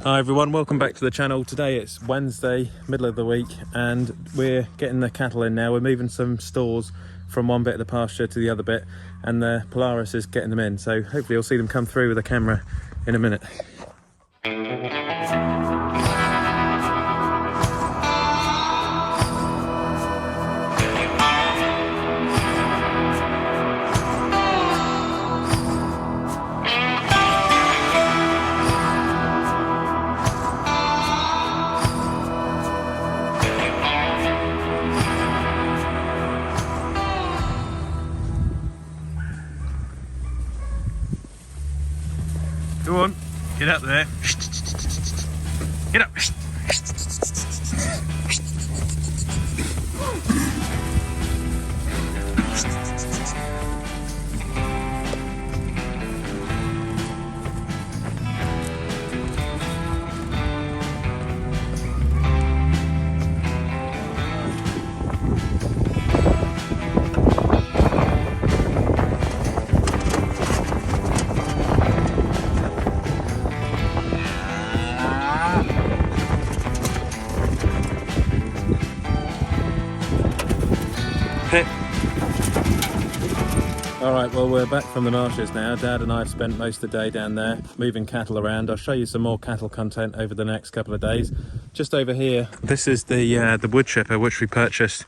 Hi everyone, welcome back to the channel. Today it's Wednesday, middle of the week, and we're getting the cattle in now. We're moving some stalls from one bit of the pasture to the other bit, and the Polaris is getting them in. So hopefully you'll see them come through with a camera in a minute. Go on, get up there. Get up. Alright, well we're back from the marshes now. Dad and I have spent most of the day down there moving cattle around. I'll show you some more cattle content over the next couple of days. Just over here, this is the wood chipper which we purchased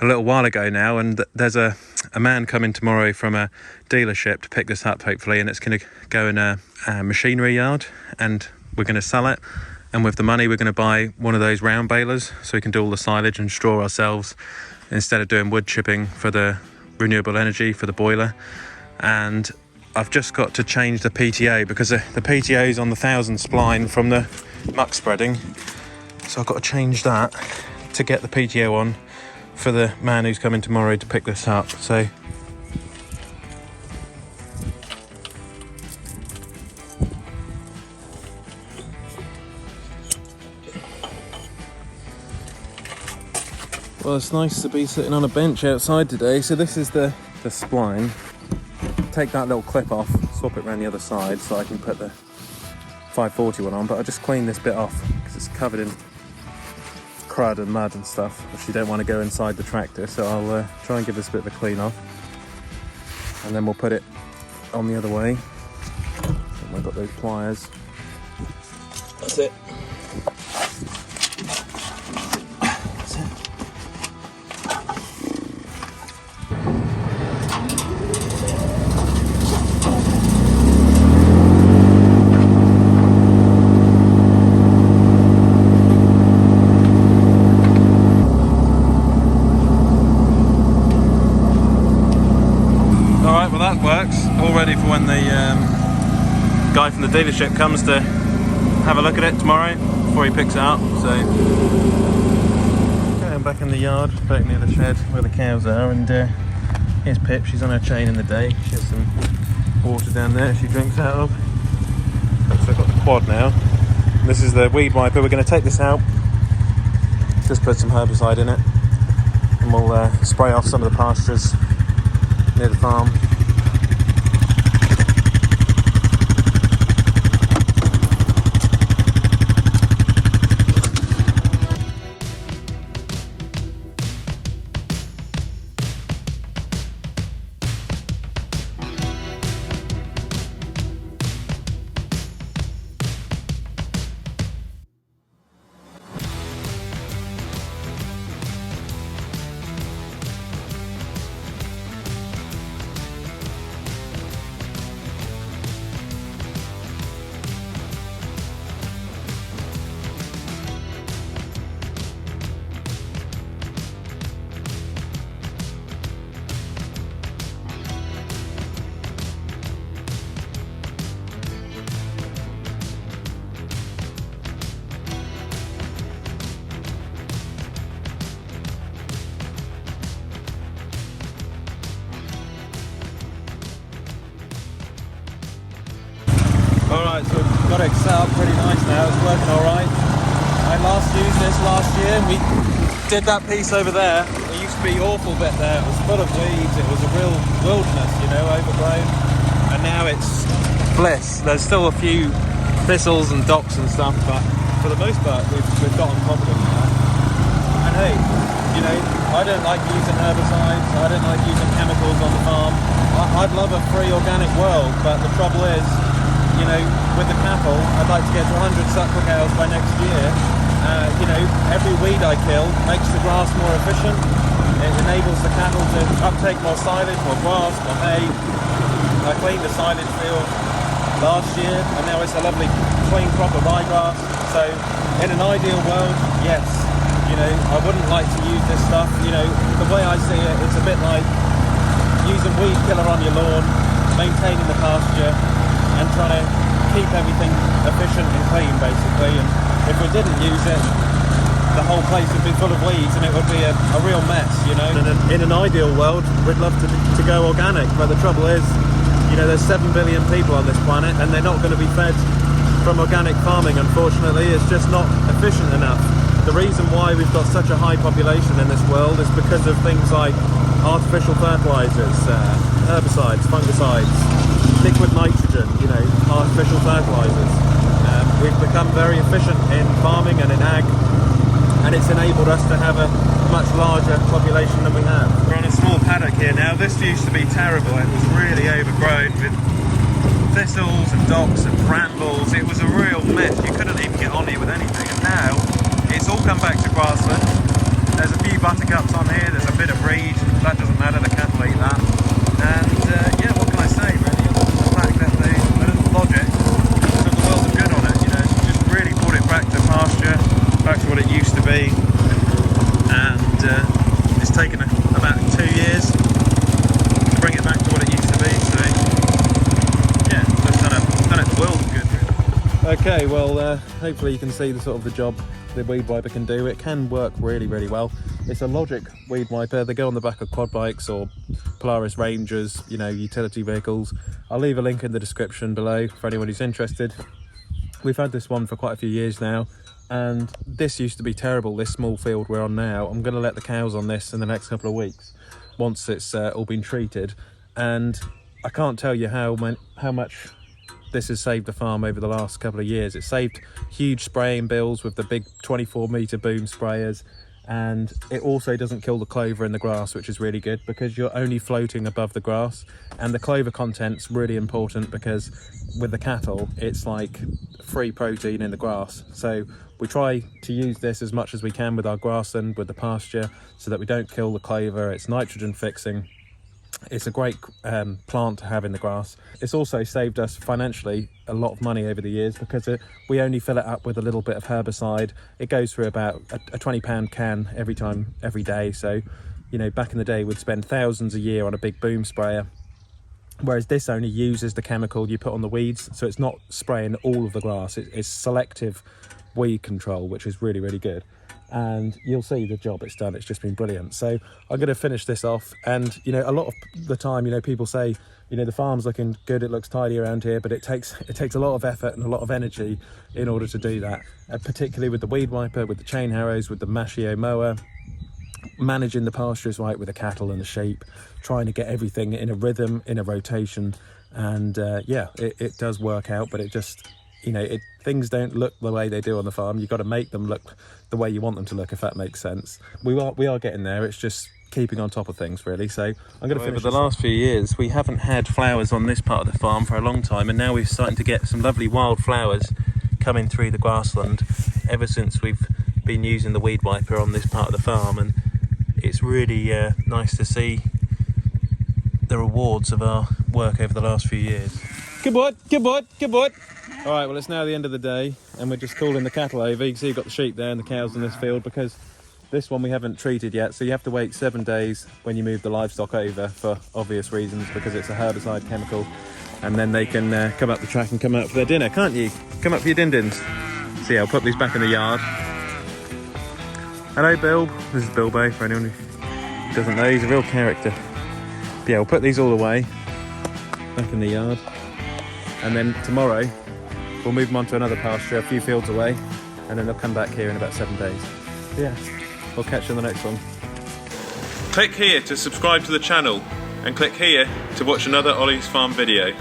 a little while ago now, and there's a man coming tomorrow from a dealership to pick this up hopefully, and it's going to go in a machinery yard and we're going to sell it, and with the money we're going to buy one of those round balers so we can do all the silage and straw ourselves instead of doing wood chipping for the renewable energy for the boiler. And I've just got to change the PTO because the PTO is on the 1000 spline from the muck spreading, so I've got to change that to get the PTO on for the man who's coming tomorrow to pick this up. So well, it's nice to be sitting on a bench outside today. So this is the spline. Take that little clip off, swap it around the other side so I can put the 540 one on, but I just clean this bit off because it's covered in crud and mud and stuff, which you don't want to go inside the tractor. So I'll try and give this a bit of a clean off, and then we'll put it on the other way. And I've got those pliers. That's it. That works, all ready for when the guy from the dealership comes to have a look at it tomorrow before he picks it up. So okay, I'm back in the yard, back near the shed where the cows are, and here's Pip. She's on her chain in the day. She has some water down there she drinks out of. So I've got the quad now. This is the weed wiper. We're going to take this out, just put some herbicide in it, and we'll spray off some of the pastures near the farm. Alright, so we've got it set up pretty nice now, it's working alright. I last used this last year, and we did that piece over there. It used to be awful bit there, it was full of weeds, it was a real wilderness, you know, overgrown. And now it's bliss. There's still a few thistles and docks and stuff, but for the most part we've got on top of it now. And hey, you know, I don't like using herbicides, I don't like using chemicals on the farm. I'd love a free organic world, but the trouble is, you know, with the cattle, I'd like to get to 100 suckler cows by next year. You know, every weed I kill makes the grass more efficient. It enables the cattle to uptake more silage, more grass, more hay. I cleaned the silage field last year, and now it's a lovely clean crop of ryegrass. So in an ideal world, yes, you know, I wouldn't like to use this stuff. You know, the way I see it, it's a bit like using weed killer on your lawn, maintaining the pasture, and trying to keep everything efficient and clean, basically. And if we didn't use it, the whole place would be full of weeds and it would be a real mess, you know. In an ideal world, we'd love to go organic, but the trouble is, you know, there's 7 billion people on this planet and they're not going to be fed from organic farming, unfortunately. It's just not efficient enough. The reason why we've got such a high population in this world is because of things like artificial fertilizers, herbicides, fungicides, liquid nitrogen, you know, artificial fertilizers. We've become very efficient in farming and in ag, and it's enabled us to have a much larger population than we have. We're on a small paddock here now. This used to be terrible. It was really overgrown with thistles and docks and brambles. It was a real mess. You couldn't even get on here with anything. And now it's all come back to grassland. There's a few buttercups on here. There's a bit of reed. That doesn't matter. The cattle eat that. And yeah, what can I say really? The fact that the logic took the world of good on it. You know, it's just really brought it back to pasture, back to what it used to be. And it's taken about 2 years to bring it back to what it used to be. So yeah, it's done it the world of good really. Okay, well hopefully you can see the sort of the job the weed wiper can do. It can work really, really well. It's a Logic weed wiper. They go on the back of quad bikes or Polaris Rangers, you know, utility vehicles. I'll leave a link in the description below for anyone who's interested. We've had this one for quite a few years now, and this used to be terrible, this small field we're on now. I'm going to let the cows on this in the next couple of weeks once it's all been treated, and I can't tell you how much this has saved the farm over the last couple of years. It saved huge spraying bills with the big 24-meter boom sprayers, and it also doesn't kill the clover in the grass, which is really good because you're only floating above the grass. And the clover content's really important because with the cattle, it's like free protein in the grass. So we try to use this as much as we can with our grassland, with the pasture, so that we don't kill the clover. It's nitrogen fixing. It's a great plant to have in the grass. It's also saved us financially a lot of money over the years because we only fill it up with a little bit of herbicide. It goes through about a 20-pound can every day. So, you know, back in the day we'd spend thousands a year on a big boom sprayer, whereas this only uses the chemical you put on the weeds. So it's not spraying all of the grass. It's selective weed control, which is really, really good. And you'll see the job it's done. It's just been brilliant. So I'm going to finish this off, and you know, a lot of the time, you know, people say, you know, the farm's looking good, it looks tidy around here, but it takes a lot of effort and a lot of energy in order to do that, particularly with the weed wiper, with the chain harrows, with the machio mower, managing the pastures right with the cattle and the sheep, trying to get everything in a rhythm, in a rotation. And yeah, it does work out, but it just, you know, things don't look the way they do on the farm. You've got to make them look the way you want them to look, if that makes sense. We are getting there. It's just keeping on top of things, really. So I'm going to finish. Over the last few years, we haven't had flowers on this part of the farm for a long time, and now we're starting to get some lovely wild flowers coming through the grassland ever since we've been using the weed wiper on this part of the farm. And it's really nice to see the rewards of our work over the last few years. Good boy, good boy, good boy. All right, well, it's now the end of the day, and we're just calling the cattle over. You can see you've got the sheep there and the cows in this field, because this one we haven't treated yet, so you have to wait 7 days when you move the livestock over, for obvious reasons, because it's a herbicide chemical, and then they can come up the track and come out for their dinner, can't you? Come up for your din-dins. So yeah, I'll put these back in the yard. Hello, Bill. This is Bilbo, for anyone who doesn't know. He's a real character. But yeah, we'll put these all away, back in the yard, and then tomorrow we'll move them on to another pasture a few fields away, and then they'll come back here in about 7 days. Yeah, we'll catch you on the next one. Click here to subscribe to the channel, and click here to watch another Olly's Farm video.